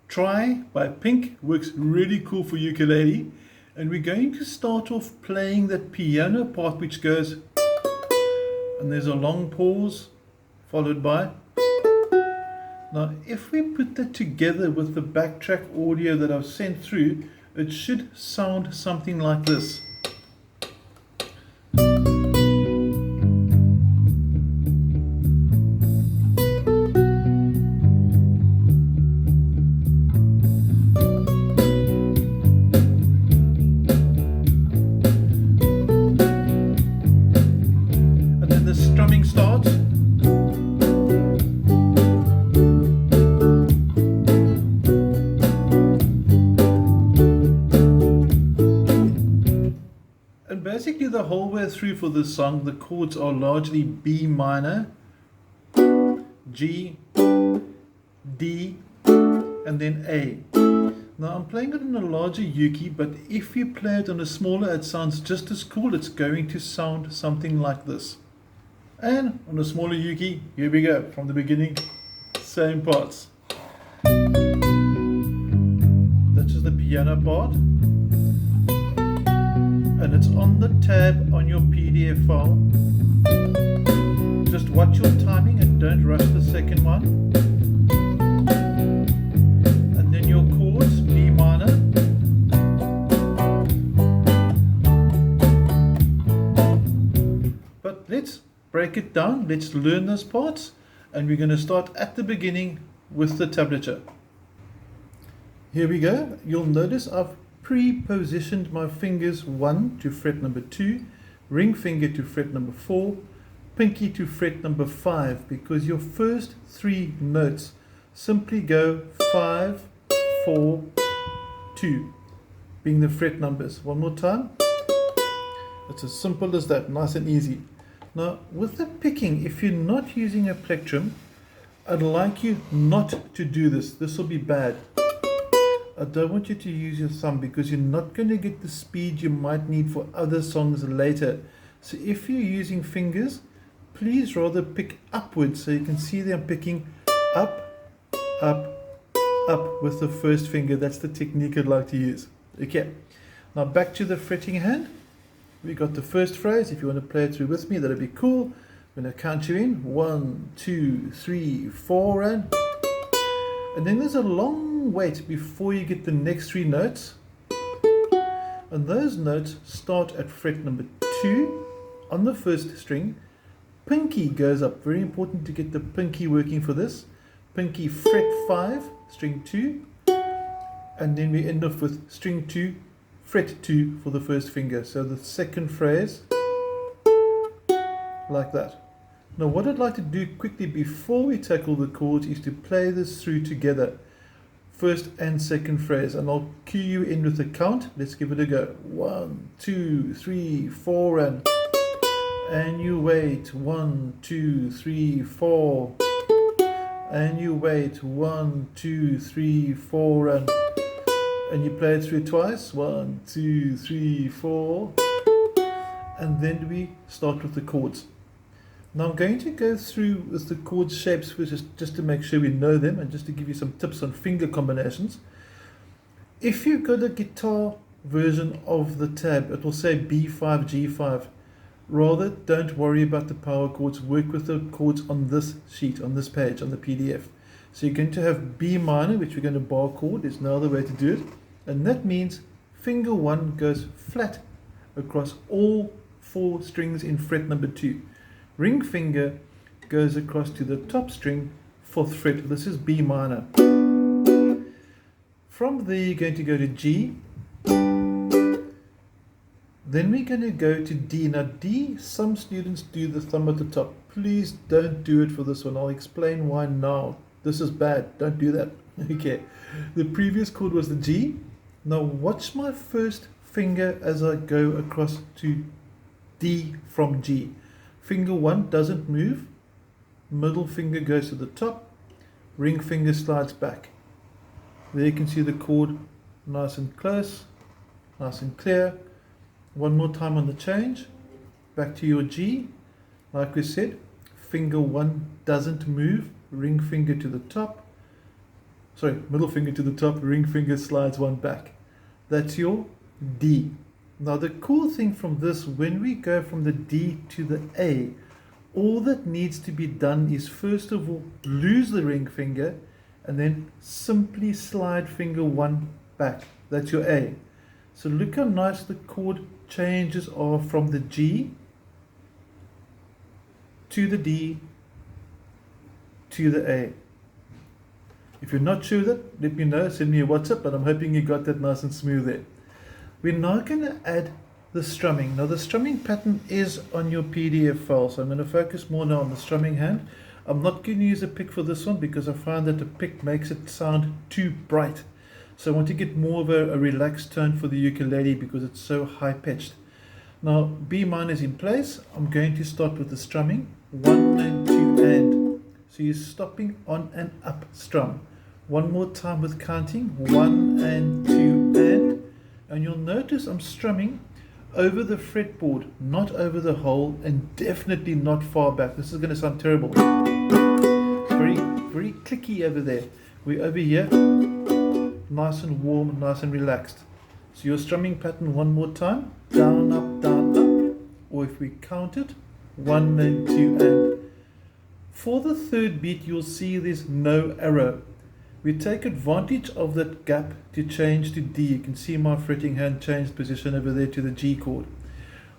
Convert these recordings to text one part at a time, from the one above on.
Try by Pink works really cool for ukulele, and we're going to start off playing that piano part which goes, and there's a long pause followed by. Now if we put that together with the backtrack audio that I've sent through, it should sound something like this. Strumming starts. And basically the whole way through for this song, the chords are largely B minor, G, D, and then A. Now I'm playing it on a larger uke, but if you play it on a smaller, it sounds just as cool. It's going to sound something like this. And on a smaller uke, here we go, from the beginning, same parts. That's just the piano part. And it's on the tab on your PDF file. Just watch your timing and don't rush the second one. And then your chords, B minor. But let's break it down, let's learn those parts, and we're going to start at the beginning with the tablature. Here we go. You'll notice I've pre-positioned my fingers 1 to fret number 2, ring finger to fret number 4, pinky to fret number 5, because your first 3 notes simply go 5, 4, 2, being the fret numbers. One more time. It's as simple as that, nice and easy. Now, with the picking, if you're not using a plectrum, I'd like you not to do this. This will be bad. I don't want you to use your thumb because you're not going to get the speed you might need for other songs later. So if you're using fingers, please rather pick upwards so you can see that I'm picking up, up, up with the first finger. That's the technique I'd like to use. Okay, now back to the fretting hand. We got the first phrase. If you want to play it through with me, that'd be cool. I'm going to count you in. 1, 2, 3, 4, and then there's a long wait before you get the next 3 notes. And those notes start at fret number 2 on the first string. Pinky goes up. Very important to get the pinky working for this. Pinky fret 5, string 2, and then we end off with string 2. Fret 2 for the first finger. So the second phrase, like that. Now what I'd like to do quickly before we tackle the chords is to play this through together. First and second phrase. And I'll cue you in with a count. Let's give it a go. 1, 2, 3, 4, and you wait. 1, 2, 3, 4. And you wait. 1, 2, 3, 4, and you play it through twice. 1, 2, 3, 4. And then we start with the chords. Now I'm going to go through with the chord shapes just to make sure we know them and just to give you some tips on finger combinations. If you've got a guitar version of the tab, it will say B5, G5. Rather, don't worry about the power chords. Work with the chords on this sheet, on this page, on the PDF. So you're going to have B minor, which we're going to bar chord. There's no other way to do it. And that means finger 1 goes flat across all 4 strings in fret number 2. Ring finger goes across to the top string, 4th fret. This is B minor. From there you're going to go to G. Then we're going to go to D. Now D, some students do the thumb at the top. Please don't do it for this one. I'll explain why now. This is bad. Don't do that. Okay. The previous chord was the G. Now watch my first finger as I go across to D from G. Finger 1 doesn't move. Middle finger goes to the top. Ring finger slides back. There you can see the chord nice and close, nice and clear. One more time on the change. Back to your G. Like we said, finger 1 doesn't move. Ring finger to the top. sorry, middle finger to the top, ring finger slides one back. That's your D. Now the cool thing from this, when we go from the D to the A, all that needs to be done is first of all lose the ring finger and then simply slide finger one back. That's your A. So look how nice the chord changes are from the G to the D to the A. If you're not sure that, let me know, send me a WhatsApp, but I'm hoping you got that nice and smooth there. We're now going to add the strumming. Now the strumming pattern is on your PDF file, so I'm going to focus more now on the strumming hand. I'm not going to use a pick for this one because I find that the pick makes it sound too bright. So I want to get more of a relaxed tone for the ukulele because it's so high pitched. Now B minor is in place. I'm going to start with the strumming. 1 and 2 and. So you're stopping on an up strum. One more time with counting. 1 and 2 and you'll notice I'm strumming over the fretboard, not over the hole, and definitely not far back. This is going to sound terrible. Very, very clicky over there. We're over here, nice and warm, nice and relaxed. So your strumming pattern one more time. Down, up, or if we count it, 1 and 2 and. For the third beat, you'll see there's no arrow. We take advantage of that gap to change to D. You can see my fretting hand change position over there to the G chord.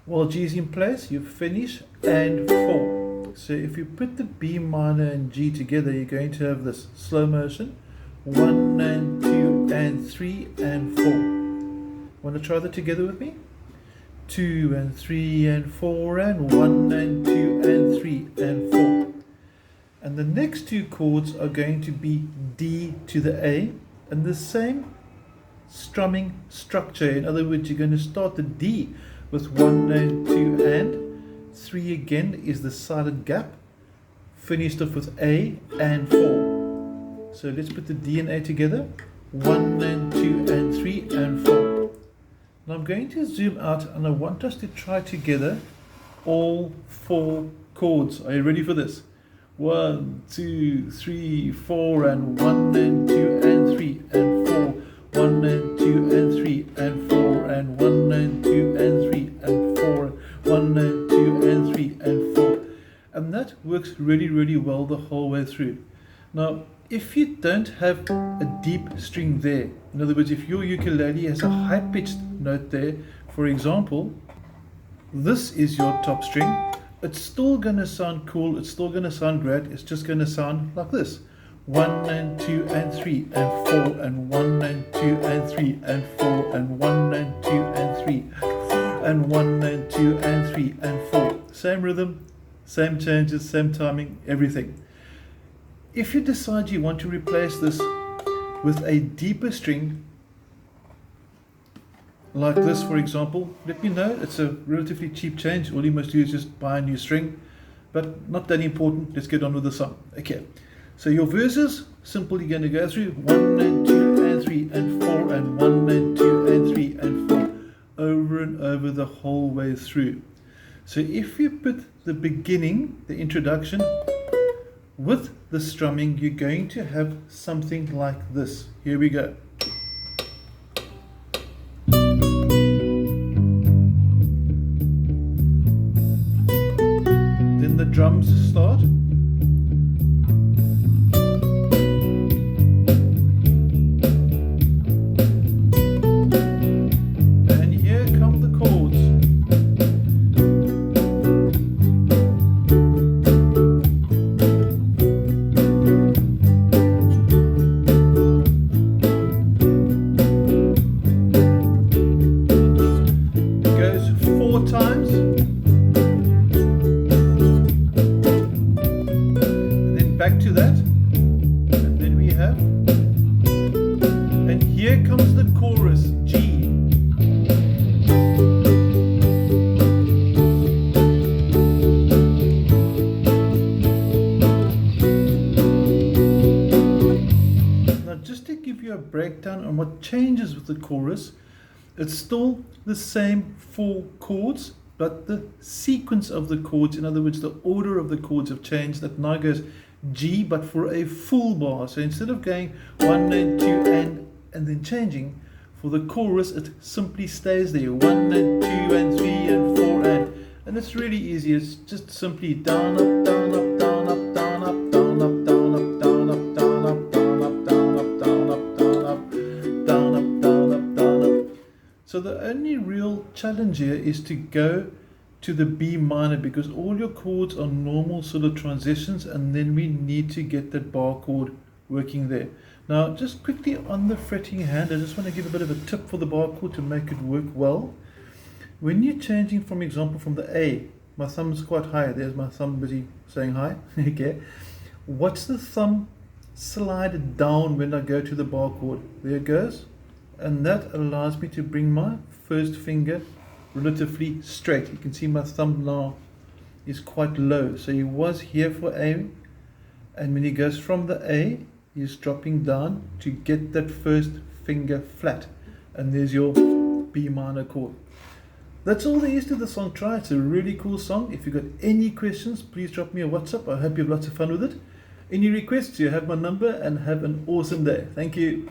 While G is in place, you finish and 4. So if you put the B minor and G together, you're going to have this slow motion. 1 and 2 and 3 and 4. Want to try that together with me? 2 and 3 and 4 and 1 and 2 and 3 and 4. And the next two chords are going to be D to the A and the same strumming structure. In other words, you're going to start the D with 1 and 2 and 3 again is the silent gap, finished off with A and 4. So let's put the D and A together. 1 and 2 and 3 and 4. Now I'm going to zoom out and I want us to try together all 4 chords. Are you ready for this? 1, 2, 3, 4 and 1 and 2 and 3 and 4. 1 and 2 and 3 and 4 and 1 and 2 and 3 and 4. 1 and 2 and 3 and 4. And that works really, really well the whole way through. Now, if you don't have a deep string there, in other words, if your ukulele has a high-pitched note there, for example, this is your top string, it's still going to sound cool, it's still going to sound great, it's just going to sound like this. 1 and 2 and 3 and 4 and 1 and 2 and 3 and 4 and 1 and 2 and 3 and 1 and 2 and 3 and 4. Same rhythm, same changes, same timing, everything. If you decide you want to replace this with a deeper string, like this for example, let me know. It's a relatively cheap change. All you must do is just buy a new string, but not that important. Let's get on with the song. Okay, so your verses, simply going to go through 1 and 2 and 3 and 4 and 1 and 2 and 3 and 4 over and over the whole way through. So if you put the beginning, the introduction, with the strumming, you're going to have something like this. Here we go. Then the drums start. And here come the chords. Times, and then back to that, and then we have, and here comes the chorus, G. Now just to give you a breakdown on what changes with the chorus, it's still the same 4 chords, but the sequence of the chords, in other words, the order of the chords have changed. That now goes G, but for a full bar. So instead of going 1 and 2 and then changing, for the chorus it simply stays there. 1 and 2 and 3 and 4 and it's really easy. It's just simply down, up, down, up, down, up, down, up, down, up, down, up, down, up, down, up, down, up, down, up, down, up, down, up, down, up, down, up, down, up. So the only real challenge here is to go to the B minor, because all your chords are normal sort of transitions, and then we need to get that bar chord working there. Now just quickly on the fretting hand, I just want to give a bit of a tip for the bar chord to make it work well. When you're changing, from example, from the A, my thumb is quite high, there's my thumb busy saying hi, okay. Watch the thumb slide down when I go to the bar chord. There it goes. And that allows me to bring my first finger relatively straight. You can see my thumb now is quite low. So he was here for A, and when he goes from the A, he's dropping down to get that first finger flat. And there's your B minor chord. That's all there is to the song. Try. It's a really cool song. If you've got any questions, please drop me a WhatsApp. I hope you have lots of fun with it. Any requests, you have my number, and have an awesome day. Thank you.